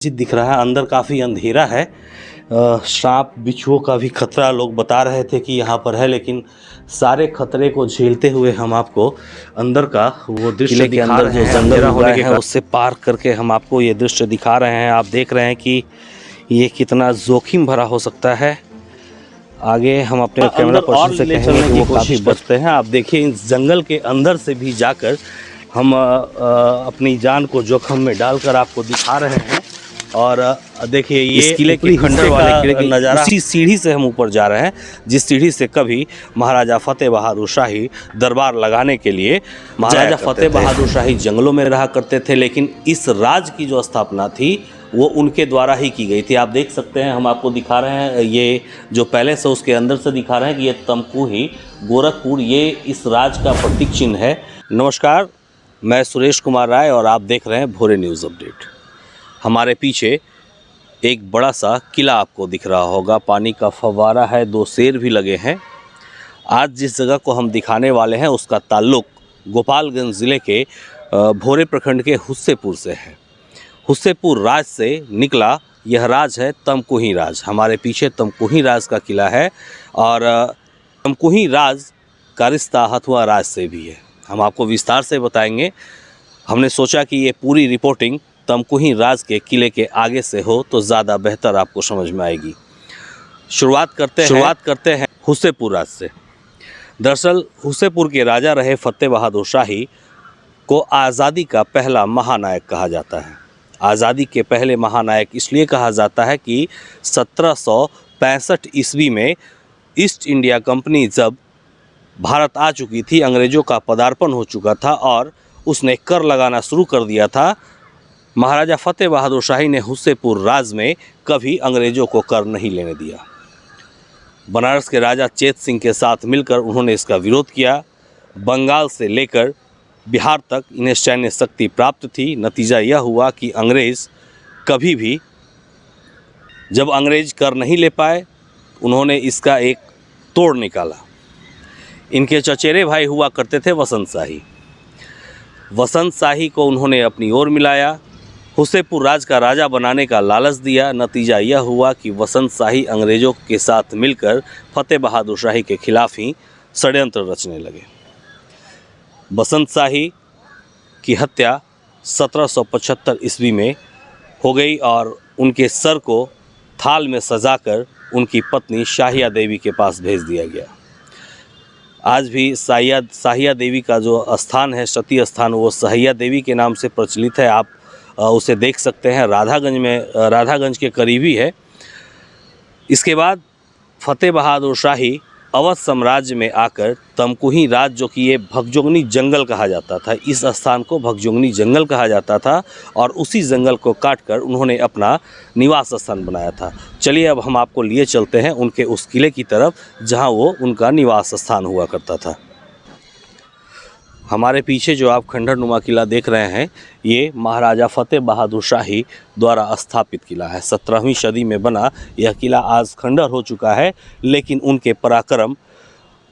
दिख रहा है, अंदर काफ़ी अंधेरा है। सांप बिच्छुओं का भी खतरा लोग बता रहे थे कि यहाँ पर है, लेकिन सारे खतरे को झेलते हुए हम आपको अंदर का वो दृश्य दिखा रहे हैं। जो जंगल होने के उससे पार करके हम आपको ये दृश्य दिखा रहे हैं। आप देख रहे हैं कि ये कितना जोखिम भरा हो सकता है। आगे हम अपने कैमरा पर्सन से कहेंगे कि वो काफ़ी बचते हैं। आप देखिए, इस जंगल के अंदर से भी जाकर हम अपनी जान को जोखिम में डालकर आपको दिखा रहे हैं। और देखिए, ये किले के खंडर वाले किले का नज़ारा, इसी सीढ़ी से हम ऊपर जा रहे हैं, जिस सीढ़ी से कभी महाराजा फतेह बहादुर शाही दरबार लगाने के लिए महाराजा फतेह बहादुर शाही जंगलों में रहा करते थे। लेकिन इस राज की जो स्थापना थी वो उनके द्वारा ही की गई थी। आप देख सकते हैं, हम आपको दिखा रहे हैं, ये जो पैलेस है उसके अंदर से दिखा रहे हैं कि ये तमकुही गोरखपुर, ये इस राज का प्रतीक चिन्ह है। नमस्कार, मैं सुरेश कुमार राय और आप देख रहे हैं भोरे न्यूज़ अपडेट। हमारे पीछे एक बड़ा सा किला आपको दिख रहा होगा, पानी का फव्वारा है, 2 शेर भी लगे हैं। आज जिस जगह को हम दिखाने वाले हैं उसका ताल्लुक गोपालगंज ज़िले के भोरे प्रखंड के हुस्सेपुर से है। हुस्सेपुर राज से निकला यह राज है तमकुही राज। हमारे पीछे तमकुही राज का किला है और तमकुही राज का रिश्ता हथुआ राज से भी है। हम आपको विस्तार से बताएंगे। हमने सोचा कि ये पूरी रिपोर्टिंग तमकुही राज के किले के आगे से हो तो ज़्यादा बेहतर आपको समझ में आएगी। शुरुआत करते हैं हुस्सेपुर राज से। दरअसल हुस्सेपुर के राजा रहे फतेह बहादुर शाही को आज़ादी का पहला महानायक कहा जाता है। आज़ादी के पहले महानायक इसलिए कहा जाता है कि 1765 ईस्वी में ईस्ट इंडिया कंपनी जब भारत आ चुकी थी, अंग्रेज़ों का पदार्पण हो चुका था और उसने कर लगाना शुरू कर दिया था। महाराजा फतेह बहादुर शाही ने हुस्सेपुर राज में कभी अंग्रेज़ों को कर नहीं लेने दिया। बनारस के राजा चेत सिंह के साथ मिलकर उन्होंने इसका विरोध किया। बंगाल से लेकर बिहार तक इन्हें सैन्य शक्ति प्राप्त थी। नतीजा यह हुआ कि अंग्रेज़ कभी भी, जब अंग्रेज़ कर नहीं ले पाए, उन्होंने इसका एक तोड़ निकाला। इनके चचेरे भाई हुआ करते थे वसंत शाही। वसंत शाही को उन्होंने अपनी ओर मिलाया, हुस्सेपुर राज का राजा बनाने का लालच दिया। नतीजा यह हुआ कि वसंत शाही अंग्रेज़ों के साथ मिलकर फतेह बहादुर शाही के खिलाफ ही षड्यंत्र रचने लगे। वसंत शाही की हत्या 1775 ईस्वी में हो गई और उनके सर को थाल में सजाकर उनकी पत्नी शाहिया देवी के पास भेज दिया गया। आज भी शाहिया देवी का जो स्थान है, सती स्थान, वो शाहिया देवी के नाम से प्रचलित है। आप उसे देख सकते हैं, राधागंज के करीबी है। इसके बाद फतेह बहादुर शाही अवध साम्राज्य में आकर तमकुही राज, जो कि ये भगजोगनी जंगल कहा जाता था, इस स्थान को भगजोगनी जंगल कहा जाता था और उसी जंगल को काटकर उन्होंने अपना निवास स्थान बनाया था। चलिए अब हम आपको लिए चलते हैं उनके उस किले की तरफ जहां वो उनका निवास स्थान हुआ करता था। हमारे पीछे जो आप खंडहरनुमा किला देख रहे हैं, ये महाराजा फतेह बहादुर शाही द्वारा स्थापित किला है। 17वीं सदी में बना यह किला आज खंडहर हो चुका है, लेकिन उनके पराक्रम,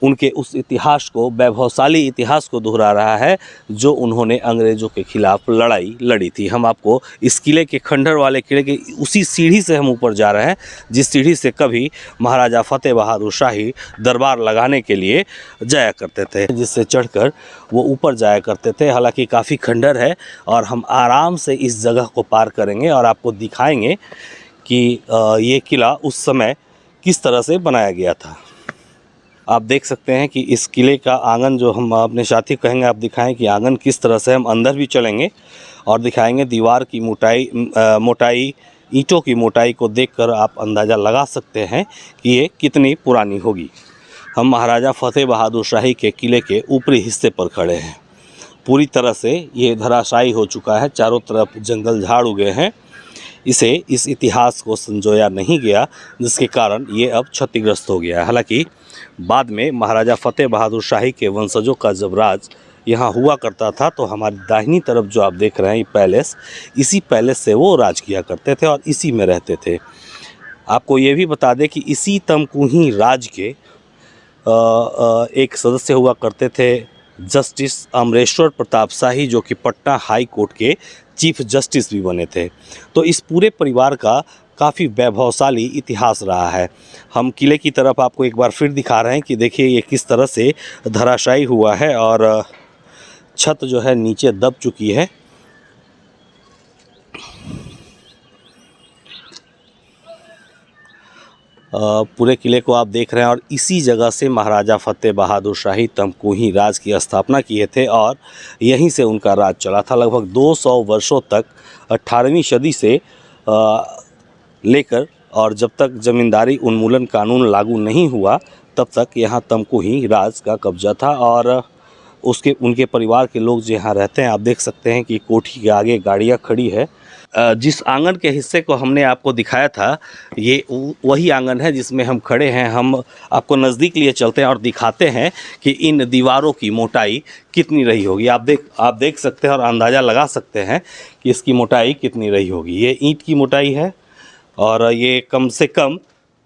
उनके उस इतिहास को, वैभवशाली इतिहास को दोहरा रहा है जो उन्होंने अंग्रेज़ों के खिलाफ लड़ाई लड़ी थी। हम आपको इस किले के, खंडहर वाले किले के उसी सीढ़ी से हम ऊपर जा रहे हैं, जिस सीढ़ी से कभी महाराजा फतेह बहादुर शाही दरबार लगाने के लिए जाया करते थे, जिससे चढ़कर वो ऊपर जाया करते थे। हालांकि काफ़ी खंडहर है और हम आराम से इस जगह को पार करेंगे और आपको दिखाएंगे कि ये किला उस समय किस तरह से बनाया गया था। आप देख सकते हैं कि इस किले का आंगन, जो हम अपने साथी कहेंगे आप दिखाएं कि आंगन किस तरह से, हम अंदर भी चलेंगे और दिखाएंगे। दीवार की मोटाई, ईंटों की मोटाई को देखकर आप अंदाज़ा लगा सकते हैं कि ये कितनी पुरानी होगी। हम महाराजा फतेह बहादुर शाही के किले के ऊपरी हिस्से पर खड़े हैं। पूरी तरह से ये धराशायी हो चुका है, चारों तरफ जंगल झाड़ उगे हैं। इस इतिहास को संजोया नहीं गया, जिसके कारण ये अब क्षतिग्रस्त हो गया है। हालांकि बाद में महाराजा फतेह बहादुर शाही के वंशजों का जब राज यहाँ हुआ करता था, तो हमारी दाहिनी तरफ जो आप देख रहे हैं ये पैलेस, इसी पैलेस से वो राज किया करते थे और इसी में रहते थे। आपको ये भी बता दें कि इसी तमकुही राज के एक सदस्य हुआ करते थे जस्टिस अमरेश्वर प्रताप शाही, जो कि पटना हाई कोर्ट के चीफ जस्टिस भी बने थे। तो इस पूरे परिवार का काफ़ी वैभवशाली इतिहास रहा है। हम किले की तरफ आपको एक बार फिर दिखा रहे हैं कि देखिए ये किस तरह से धराशायी हुआ है और छत जो है नीचे दब चुकी है। पूरे किले को आप देख रहे हैं और इसी जगह से महाराजा फतेह बहादुर शाही तमकुही राज की स्थापना किए थे और यहीं से उनका राज चला था लगभग 200 वर्षों तक। 18वीं सदी से लेकर और जब तक जमींदारी उन्मूलन कानून लागू नहीं हुआ तब तक यहाँ तमकुही राज का कब्जा था और उनके परिवार के लोग जो यहाँ रहते हैं। आप देख सकते हैं कि कोठी के आगे गाड़ियाँ खड़ी है। जिस आंगन के हिस्से को हमने आपको दिखाया था ये वही आंगन है जिसमें हम खड़े हैं। हम आपको नज़दीक लिए चलते हैं और दिखाते हैं कि इन दीवारों की मोटाई कितनी रही होगी। आप देख सकते हैं और अंदाज़ा लगा सकते हैं कि इसकी मोटाई कितनी रही होगी। ये ईंट की मोटाई है और ये कम से कम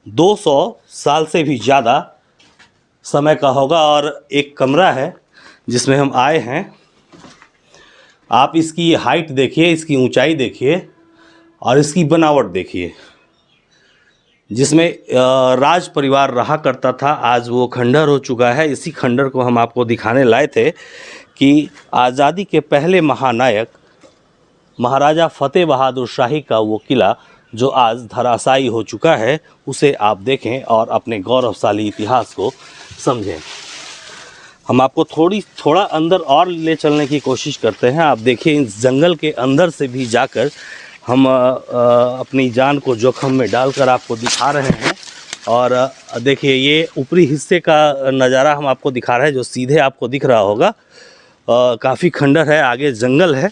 200 साल से भी ज़्यादा समय का होगा। और एक कमरा है जिसमें हम आए हैं। आप इसकी हाइट देखिए, इसकी ऊंचाई देखिए और इसकी बनावट देखिए। जिसमें राज परिवार रहा करता था आज वो खंडर हो चुका है। इसी खंडर को हम आपको दिखाने लाए थे कि आज़ादी के पहले महानायक महाराजा फतेह बहादुर शाही का वो किला जो आज धराशायी हो चुका है उसे आप देखें और अपने गौरवशाली इतिहास को समझें। हम आपको थोड़ा अंदर और ले चलने की कोशिश करते हैं। आप देखिए इस जंगल के अंदर से भी जाकर हम अपनी जान को जोखिम में डालकर आपको दिखा रहे हैं। और देखिए ये ऊपरी हिस्से का नज़ारा हम आपको दिखा रहे हैं जो सीधे आपको दिख रहा होगा। काफ़ी खंडर है, आगे जंगल है।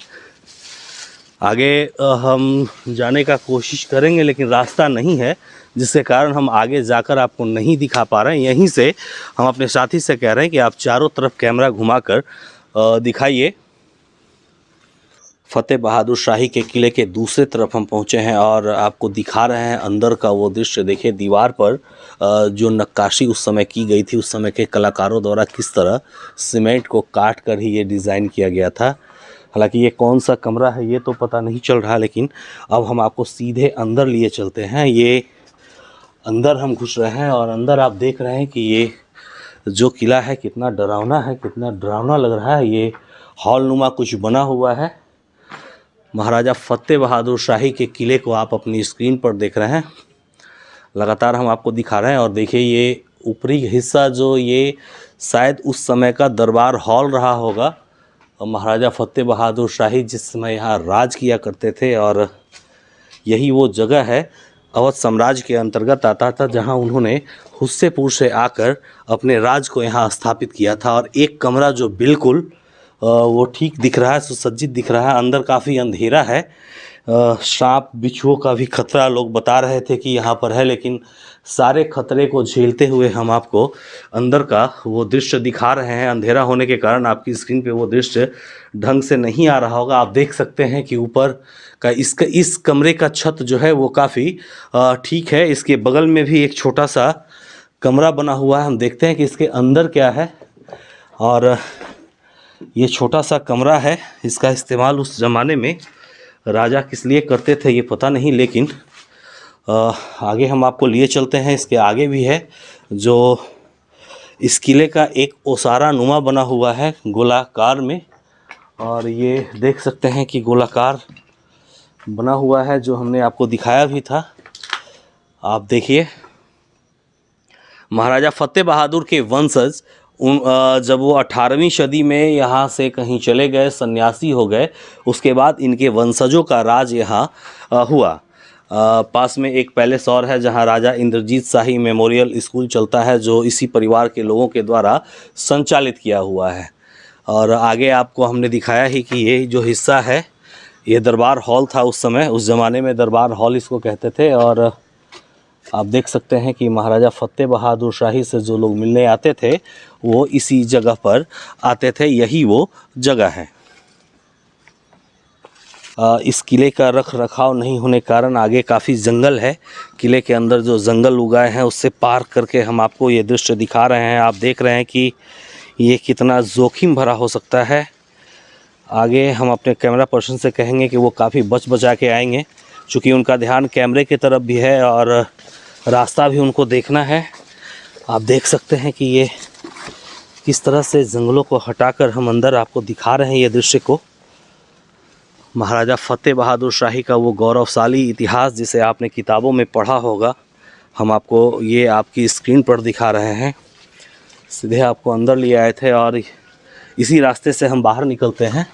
आगे हम जाने का कोशिश करेंगे लेकिन रास्ता नहीं है जिसके कारण हम आगे जाकर आपको नहीं दिखा पा रहे हैं। यहीं से हम अपने साथी से कह रहे हैं कि आप चारों तरफ कैमरा घुमाकर दिखाइए। फतेह बहादुर शाही के किले के दूसरे तरफ हम पहुंचे हैं और आपको दिखा रहे हैं अंदर का वो दृश्य। देखिए दीवार पर जो नक्काशी उस समय की गई थी, उस समय के कलाकारों द्वारा किस तरह सीमेंट को काट कर ही ये डिज़ाइन किया गया था। हालांकि ये कौन सा कमरा है ये तो पता नहीं चल रहा, लेकिन अब हम आपको सीधे अंदर लिए चलते हैं। ये अंदर हम घुस रहे हैं और अंदर आप देख रहे हैं कि ये जो किला है कितना डरावना है, कितना डरावना लग रहा है। ये हॉलनुमा कुछ बना हुआ है। महाराजा फतेह बहादुर शाही के किले को आप अपनी स्क्रीन पर देख रहे हैं। लगातार हम आपको दिखा रहे हैं और देखिए ये ऊपरी हिस्सा जो ये शायद उस समय का दरबार हॉल रहा होगा। महाराजा फतेह बहादुर शाही जिस समय यहाँ राज किया करते थे और यही वो जगह है अवध साम्राज्य के अंतर्गत आता था जहाँ उन्होंने हुस्सेपुर से आकर अपने राज को यहाँ स्थापित किया था। और एक कमरा जो बिल्कुल वो ठीक दिख रहा है, सुसज्जित दिख रहा है। अंदर काफ़ी अंधेरा है। सांप बिच्छुओं का भी खतरा लोग बता रहे थे कि यहाँ पर है, लेकिन सारे खतरे को झेलते हुए हम आपको अंदर का वो दृश्य दिखा रहे हैं। अंधेरा होने के कारण आपकी स्क्रीन पे वो दृश्य ढंग से नहीं आ रहा होगा। आप देख सकते हैं कि ऊपर का इस कमरे का छत जो है वो काफ़ी ठीक है। इसके बगल में भी एक छोटा सा कमरा बना हुआ है। हम देखते हैं कि इसके अंदर क्या है। और ये छोटा सा कमरा है, इसका इस्तेमाल उस ज़माने में राजा किस लिए करते थे ये पता नहीं, लेकिन आगे हम आपको लिए चलते हैं। इसके आगे भी है जो इस किले का एक ओसारा नुमा बना हुआ है गोलाकार में। और ये देख सकते हैं कि गोलाकार बना हुआ है जो हमने आपको दिखाया भी था। आप देखिए महाराजा फतेह बहादुर के वंशज जब वो 18वीं सदी में यहाँ से कहीं चले गए, सन्यासी हो गए, उसके बाद इनके वंशजों का राज यहाँ हुआ। पास में एक पैलेस और है जहाँ राजा इंद्रजीत शाही मेमोरियल स्कूल चलता है जो इसी परिवार के लोगों के द्वारा संचालित किया हुआ है। और आगे आपको हमने दिखाया ही कि ये जो हिस्सा है ये दरबार हॉल था उस समय, उस ज़माने में दरबार हॉल इसको कहते थे। और आप देख सकते हैं कि महाराजा फतेह बहादुर शाही से जो लोग मिलने आते थे वो इसी जगह पर आते थे, यही वो जगह है। इस किले का रख रखाव नहीं होने के कारण आगे काफ़ी जंगल है। किले के अंदर जो जंगल उगाए हैं उससे पार करके हम आपको ये दृश्य दिखा रहे हैं। आप देख रहे हैं कि ये कितना जोखिम भरा हो सकता है। आगे हम अपने कैमरा पर्सन से कहेंगे कि वो काफ़ी बच बचा के आएंगे, चूँकि उनका ध्यान कैमरे की तरफ भी है और रास्ता भी उनको देखना है। आप देख सकते हैं कि ये किस तरह से जंगलों को हटाकर हम अंदर आपको दिखा रहे हैं ये दृश्य को। महाराजा फ़तेह बहादुर शाही का वो गौरवशाली इतिहास जिसे आपने किताबों में पढ़ा होगा, हम आपको ये आपकी स्क्रीन पर दिखा रहे हैं। सीधे आपको अंदर ले आए थे और इसी रास्ते से हम बाहर निकलते हैं,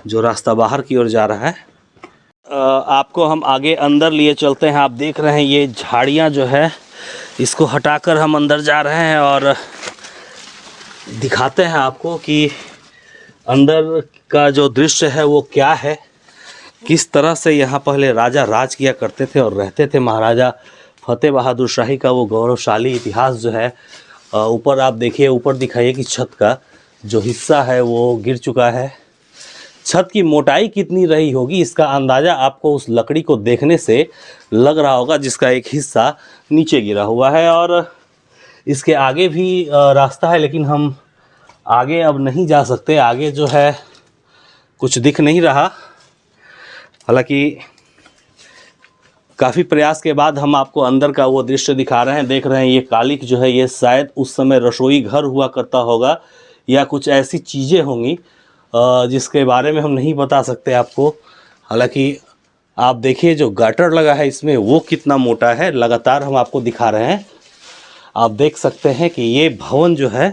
जो रास्ता बाहर की ओर जा रहा है। आपको हम आगे अंदर लिए चलते हैं। आप देख रहे हैं ये झाड़ियाँ जो है, इसको हटाकर हम अंदर जा रहे हैं और दिखाते हैं आपको कि अंदर का जो दृश्य है वो क्या है, किस तरह से यहाँ पहले राजा राज किया करते थे और रहते थे। महाराजा फ़तेह बहादुर शाही का वो गौरवशाली इतिहास जो है, ऊपर आप देखिए, ऊपर दिखाइए कि छत का जो हिस्सा है वो गिर चुका है। छत की मोटाई कितनी रही होगी इसका अंदाज़ा आपको उस लकड़ी को देखने से लग रहा होगा, जिसका एक हिस्सा नीचे गिरा हुआ है। और इसके आगे भी रास्ता है, लेकिन हम आगे अब नहीं जा सकते। आगे जो है कुछ दिख नहीं रहा। हालांकि काफ़ी प्रयास के बाद हम आपको अंदर का वो दृश्य दिखा रहे हैं। देख रहे हैं ये कालिख जो है, ये शायद उस समय रसोई घर हुआ करता होगा या कुछ ऐसी चीज़ें होंगी जिसके बारे में हम नहीं बता सकते आपको। हालांकि आप देखिए जो गाटर लगा है इसमें वो कितना मोटा है, लगातार हम आपको दिखा रहे हैं। आप देख सकते हैं कि ये भवन जो है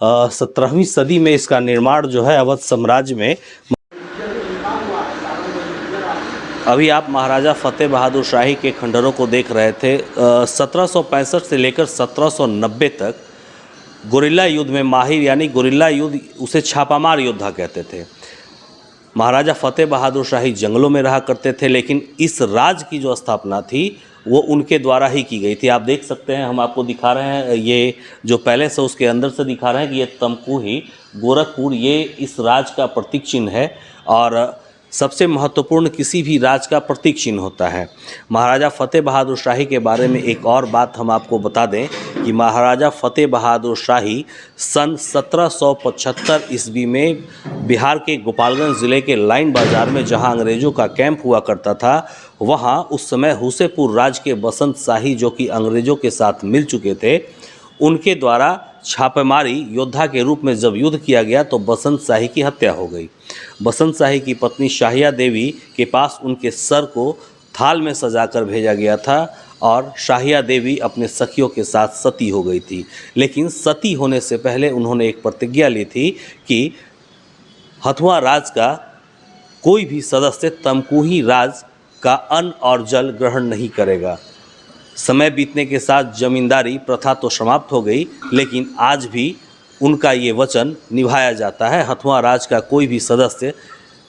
17वीं सदी में इसका निर्माण जो है अवध साम्राज्य में। अभी आप महाराजा फ़तेह बहादुर शाही के खंडरों को देख रहे थे। 1765 से लेकर 1790 तक गुरिल्ला युद्ध में माहिर, यानी गुरिल्ला युद्ध, उसे छापामार योद्धा कहते थे। महाराजा फ़तेह बहादुर शाही जंगलों में रहा करते थे, लेकिन इस राज की जो स्थापना थी वो उनके द्वारा ही की गई थी। आप देख सकते हैं, हम आपको दिखा रहे हैं, ये जो पैलेस है उसके अंदर से दिखा रहे हैं कि ये तमकुही गोरखपुर, ये इस राज का प्रतीक चिन्ह है और सबसे महत्वपूर्ण किसी भी राज का प्रतीक चिन्ह होता है। महाराजा फ़तेह बहादुर शाही के बारे में एक और बात हम आपको बता दें कि महाराजा फ़तेह बहादुर शाही सन 1775 ईस्वी में बिहार के गोपालगंज ज़िले के लाइन बाज़ार में, जहां अंग्रेज़ों का कैंप हुआ करता था, वहां उस समय हुसेपुर राज के बसंत शाही, जो कि अंग्रेज़ों के साथ मिल चुके थे, उनके द्वारा छापेमारी योद्धा के रूप में जब युद्ध किया गया तो बसंत शाही की हत्या हो गई। बसंत शाही की पत्नी शाहिया देवी के पास उनके सर को थाल में सजाकर भेजा गया था और शाहिया देवी अपने सखियों के साथ सती हो गई थी। लेकिन सती होने से पहले उन्होंने एक प्रतिज्ञा ली थी कि हथुआ राज का कोई भी सदस्य तमकुही राज का अन्न और जल ग्रहण नहीं करेगा। समय बीतने के साथ जमींदारी प्रथा तो समाप्त हो गई, लेकिन आज भी उनका ये वचन निभाया जाता है। हथुआ राज का कोई भी सदस्य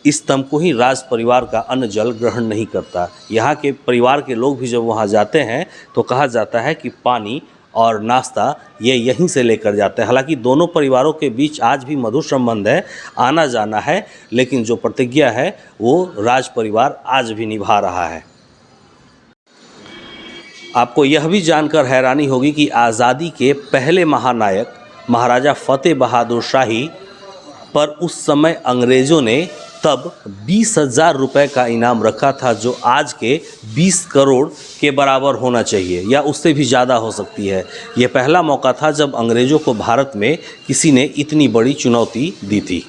इस तमकुही राज परिवार का अन्न जल ग्रहण नहीं करता। यहाँ के परिवार के लोग भी जब वहाँ जाते हैं तो कहा जाता है कि पानी और नाश्ता ये यहीं से लेकर जाते हैं। हालांकि दोनों परिवारों के बीच आज भी मधुर संबंध है, आना जाना है, लेकिन जो प्रतिज्ञा है वो राज परिवार आज भी निभा रहा है। आपको यह भी जानकर हैरानी होगी कि आज़ादी के पहले महानायक महाराजा फ़तेह बहादुर शाही पर उस समय अंग्रेज़ों ने तब 20,000 रुपये का इनाम रखा था, जो आज के 20 करोड़ के बराबर होना चाहिए या उससे भी ज़्यादा हो सकती है। ये पहला मौका था जब अंग्रेज़ों को भारत में किसी ने इतनी बड़ी चुनौती दी थी।